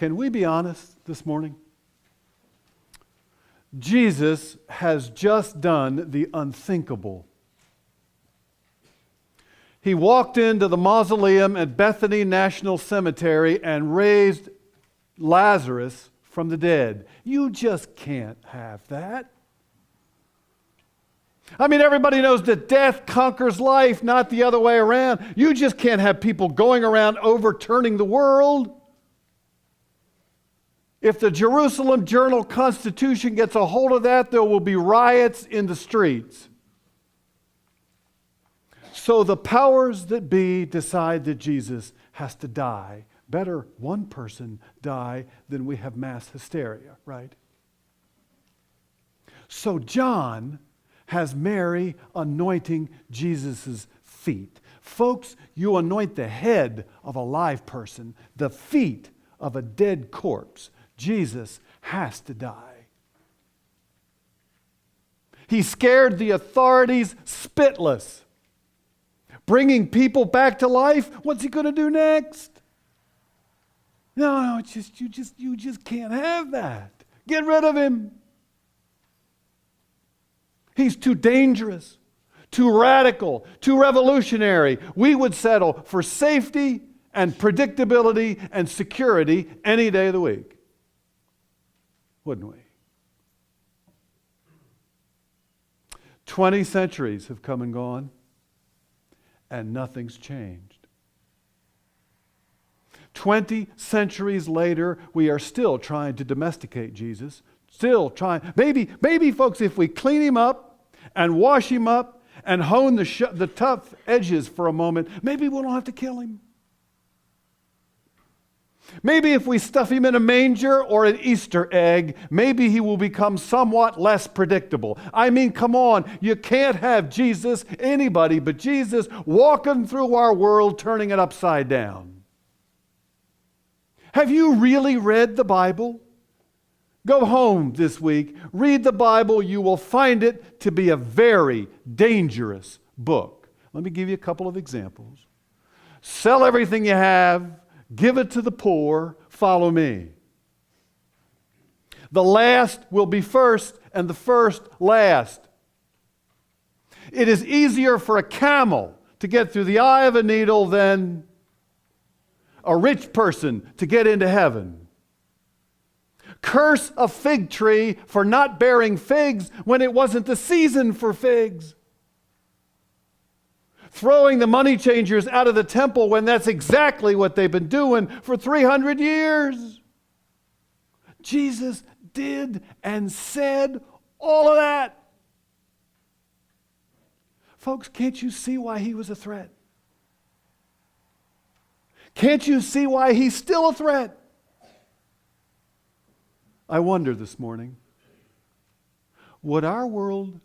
Can we be honest this morning? Jesus has just done the unthinkable. He walked into the mausoleum at Bethany National Cemetery and raised Lazarus from the dead. You just can't have that. I mean, everybody knows that death conquers life, not the other way around. You just can't have people going around overturning the world. If the Jerusalem Journal-Constitution gets a hold of that, there will be riots in the streets. So the powers that be decide that Jesus has to die. Better one person die than we have mass hysteria, right? So John has Mary anointing Jesus' feet. Folks, you anoint the head of a live person, the feet of a dead corpse. Jesus has to die. He scared the authorities spitless. Bringing people back to life, what's he going to do next? No, it's just you just can't have that. Get rid of him. He's too dangerous, too radical, too revolutionary. We would settle for safety and predictability and security any day of the week. Wouldn't we? 20 centuries have come and gone, and nothing's changed. 20 centuries later, we are still trying to domesticate Jesus. Still trying. Maybe, folks, if we clean him up and wash him up and hone the tough edges for a moment, maybe we don't have to kill him. Maybe if we stuff him in a manger or an Easter egg, maybe he will become somewhat less predictable. I mean, come on, you can't have Jesus, anybody but Jesus, walking through our world, turning it upside down. Have you really read the Bible? Go home this week, read the Bible. You will find it to be a very dangerous book. Let me give you a couple of examples. Sell everything you have, give it to the poor, follow me. The last will be first, and the first last. It is easier for a camel to get through the eye of a needle than a rich person to get into heaven. Curse a fig tree for not bearing figs when it wasn't the season for figs. Throwing the money changers out of the temple when that's exactly what they've been doing for 300 years. Jesus did and said all of that. Folks, can't you see why he was a threat? Can't you see why he's still a threat? I wonder this morning, would our world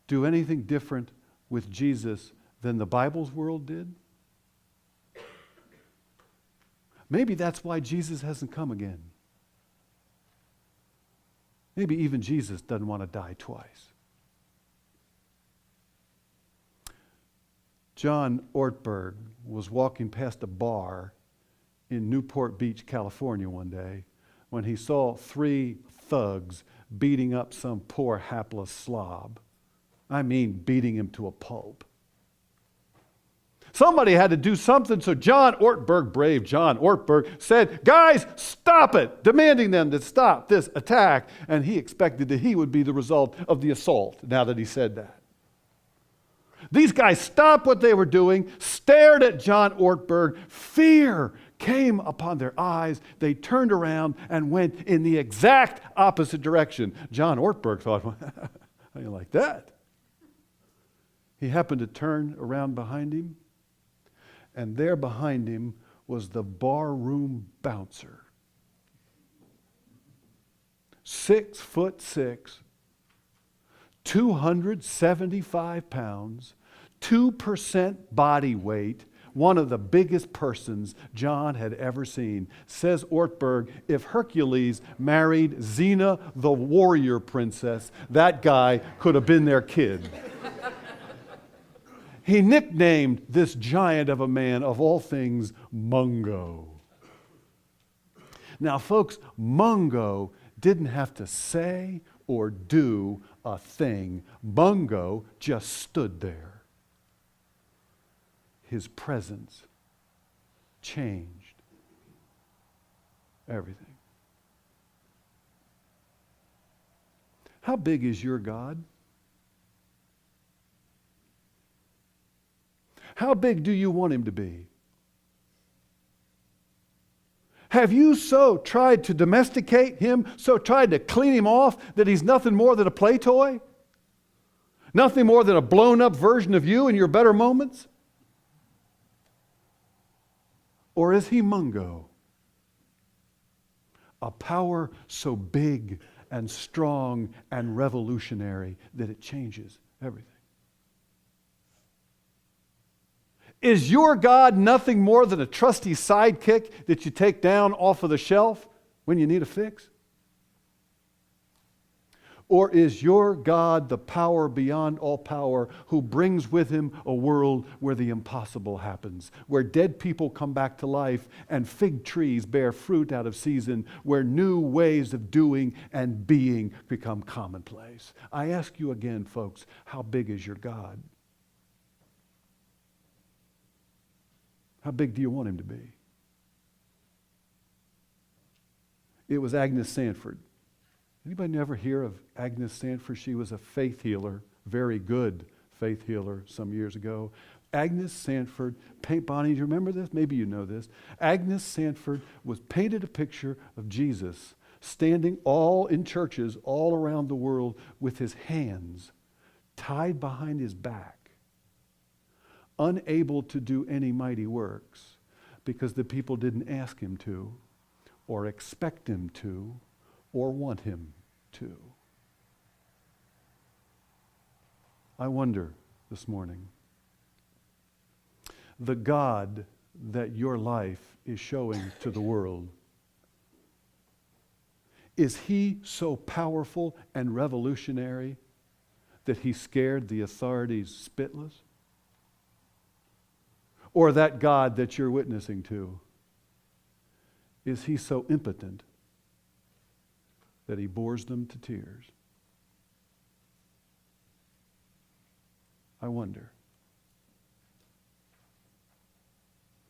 do anything different with Jesus than the Bible's world did? Maybe that's why Jesus hasn't come again. Maybe even Jesus doesn't want to die twice. John Ortberg was walking past a bar in Newport Beach, California one day when he saw 3 thugs beating up some poor hapless slob. I mean, beating him to a pulp. Somebody had to do something, so John Ortberg, brave John Ortberg, said, "Guys, stop it," demanding them to stop this attack. And he expected that he would be the result of the assault now that he said that. These guys stopped what they were doing, stared at John Ortberg. Fear came upon their eyes. They turned around and went in the exact opposite direction. John Ortberg thought, well, how do you like that? He happened to turn around behind him, and there behind him was the barroom bouncer. 6'6", 275 pounds, 2% body weight, one of the biggest persons John had ever seen. Says Ortberg, if Hercules married Xena the warrior princess, that guy could have been their kid. He nicknamed this giant of a man, of all things, Mungo. Now, folks, Mungo didn't have to say or do a thing. Mungo just stood there. His presence changed everything. How big is your God? How big do you want him to be? Have you so tried to domesticate him, so tried to clean him off that he's nothing more than a play toy? Nothing more than a blown up version of you in your better moments? Or is he Mungo? A power so big and strong and revolutionary that it changes everything. Is your God nothing more than a trusty sidekick that you take down off of the shelf when you need a fix? Or is your God the power beyond all power who brings with him a world where the impossible happens, where dead people come back to life and fig trees bear fruit out of season, where new ways of doing and being become commonplace? I ask you again, folks, how big is your God? How big do you want him to be? It was Agnes Sanford. Anybody never hear of Agnes Sanford? She was a faith healer, very good faith healer some years ago. Agnes Sanford, Bonnie, do you remember this? Maybe you know this. Agnes Sanford was painted a picture of Jesus standing all in churches all around the world with his hands tied behind his back, unable to do any mighty works because the people didn't ask him to or expect him to or want him to. I wonder this morning, the God that your life is showing to the world, is he so powerful and revolutionary that he scared the authorities spitless? Or that God that you're witnessing to, is he so impotent that he bores them to tears? I wonder.